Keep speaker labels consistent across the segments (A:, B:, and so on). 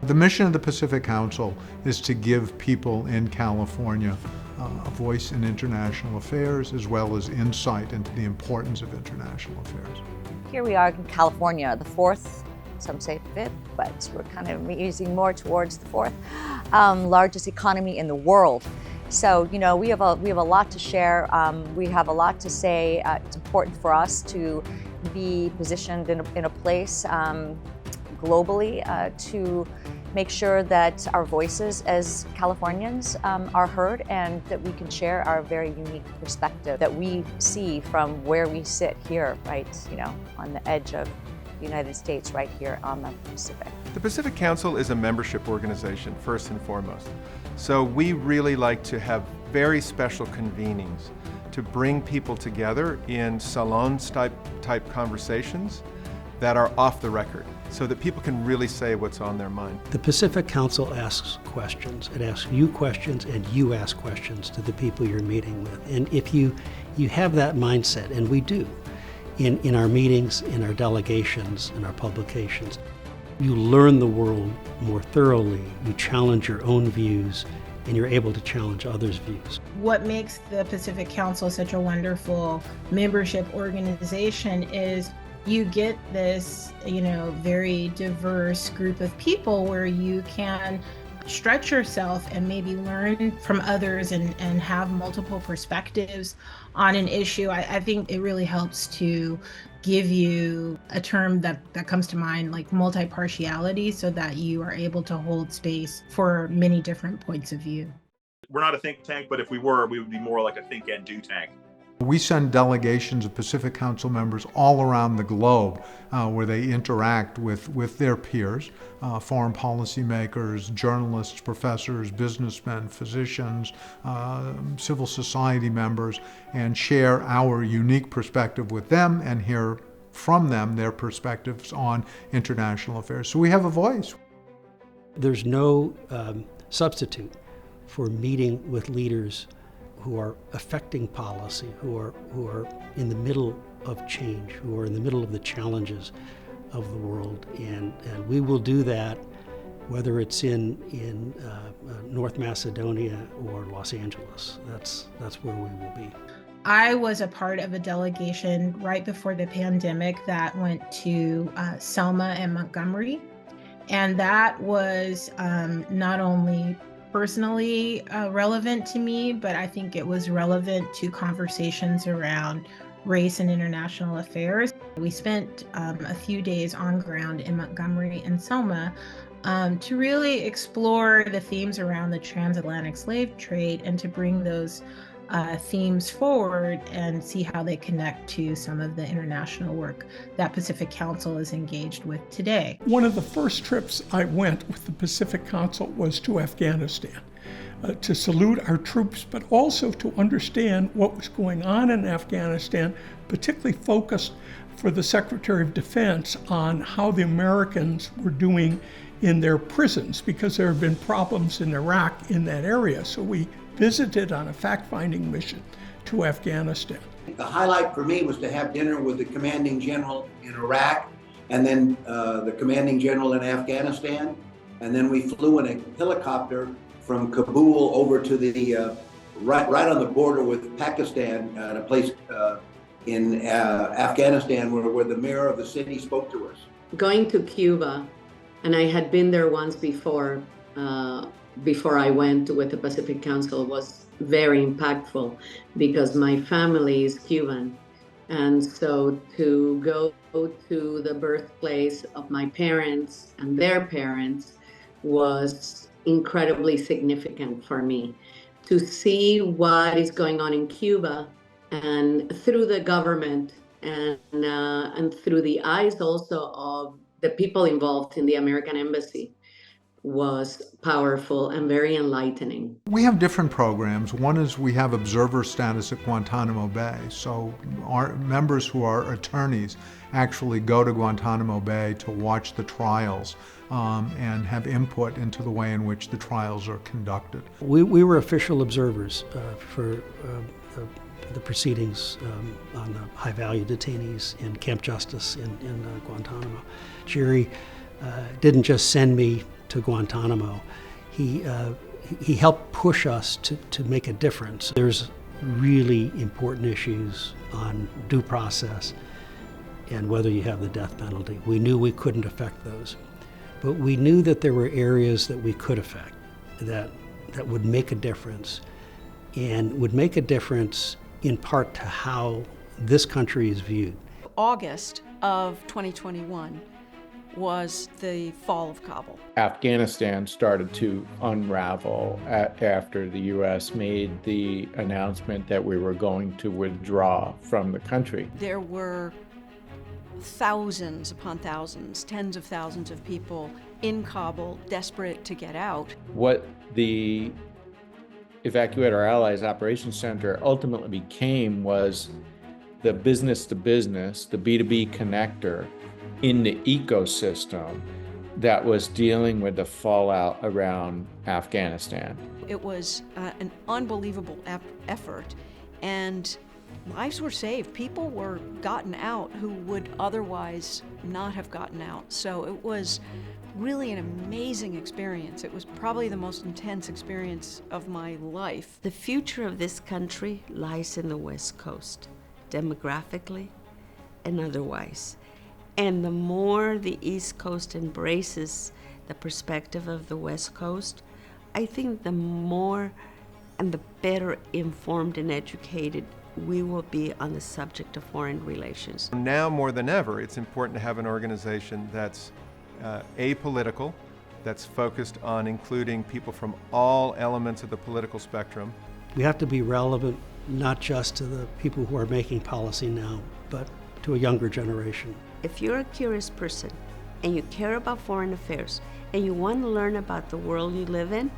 A: The mission of the Pacific Council is to give people in California a voice in international affairs, as well as insight into the importance of international affairs.
B: Here we are in California, the fourth, some say fifth, but we're kind of using more towards the fourth, largest economy in the world. So, you know, we have a lot to share. We have a lot to say. It's important for us to be positioned in a place globally to make sure that our voices as Californians are heard, and that we can share our very unique perspective that we see from where we sit here, right, you know, on the edge of the United States, right here on the Pacific.
C: The Pacific Council is a membership organization, first and foremost. So we really like to have very special convenings to bring people together in salons type conversations that are off the record, so that people can really say what's on their mind.
D: The Pacific Council asks questions. It asks you questions, and you ask questions to the people you're meeting with. And if you have that mindset, and we do, in our meetings, in our delegations, in our publications, you learn the world more thoroughly, you challenge your own views, and you're able to challenge others' views.
E: What makes the Pacific Council such a wonderful membership organization is you get this, you know, very diverse group of people where you can stretch yourself and maybe learn from others and have multiple perspectives on an issue. I think it really helps to give you a term that comes to mind, like multi-partiality, so that you are able to hold space for many different points of view.
F: We're not a think tank, but if we were, we would be more like a think and do tank.
A: We send delegations of Pacific Council members all around the globe where they interact with their peers, foreign policy makers, journalists, professors, businessmen, physicians, civil society members, and share our unique perspective with them and hear from them their perspectives on international affairs. So we have a voice.
D: There's no substitute for meeting with leaders who are affecting policy, who are in the middle of change, who are in the middle of the challenges of the world, and we will do that whether it's in North Macedonia or Los Angeles. That's where we will be.
E: I was a part of a delegation right before the pandemic that went to Selma and Montgomery, and that was not only personally relevant to me, but I think it was relevant to conversations around race and international affairs. We spent a few days on ground in Montgomery and Selma to really explore the themes around the transatlantic slave trade and to bring those themes forward and see how they connect to some of the international work that Pacific Council is engaged with today.
G: One of the first trips I went with the Pacific Council was to Afghanistan to salute our troops, but also to understand what was going on in Afghanistan, particularly focused for the Secretary of Defense on how the Americans were doing in their prisons, because there have been problems in Iraq in that area. So we visited on a fact-finding mission to Afghanistan.
H: The highlight for me was to have dinner with the commanding general in Iraq, and then the commanding general in Afghanistan. And then we flew in a helicopter from Kabul over to the right on the border with Pakistan, at a place in Afghanistan where the mayor of the city spoke to us.
I: Going to Cuba, and I had been there once before I went with the Pacific Council, was very impactful because my family is Cuban. And so to go to the birthplace of my parents and their parents was incredibly significant for me. To see what is going on in Cuba and through the government and through the eyes also of the people involved in the American Embassy was powerful and very enlightening.
A: We have different programs. One is we have observer status at Guantanamo Bay. So our members who are attorneys actually go to Guantanamo Bay to watch the trials and have input into the way in which the trials are conducted.
D: We were official observers for the proceedings on the high-value detainees in Camp Justice in Guantanamo. Jerry didn't just send me to Guantanamo, he helped push us to make a difference. There's really important issues on due process and whether you have the death penalty. We knew we couldn't affect those, but we knew that there were areas that we could affect, that would make a difference, and would make a difference in part to how this country is viewed.
J: August of 2021 was the fall of Kabul.
K: Afghanistan started to unravel after the U.S. made the announcement that we were going to withdraw from the country.
J: There were thousands upon thousands, tens of thousands of people in Kabul desperate to get out.
K: What the Evacuate Our Allies Operations Center ultimately became was the business-to-business, the B2B connector in the ecosystem that was dealing with the fallout around Afghanistan.
J: It was an unbelievable effort, and lives were saved. People were gotten out who would otherwise not have gotten out. So it was really an amazing experience. It was probably the most intense experience of my life.
L: The future of this country lies in the West Coast, demographically and otherwise. And the more the East Coast embraces the perspective of the West Coast, I think the more and the better informed and educated we will be on the subject of foreign relations.
C: Now more than ever, it's important to have an organization that's apolitical, that's focused on including people from all elements of the political spectrum.
D: We have to be relevant not just to the people who are making policy now, but to a younger generation.
L: If you're a curious person and you care about foreign affairs and you want to learn about the world you live in,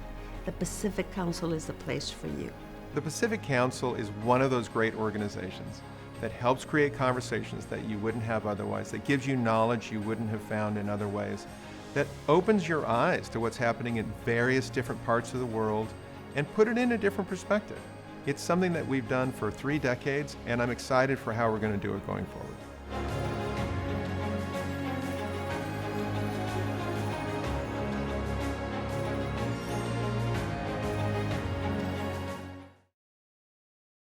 L: the Pacific Council is the place for you.
C: The Pacific Council is one of those great organizations that helps create conversations that you wouldn't have otherwise, that gives you knowledge you wouldn't have found in other ways, that opens your eyes to what's happening in various different parts of the world and put it in a different perspective. It's something that we've done for 3 decades, and I'm excited for how we're going to do it going forward.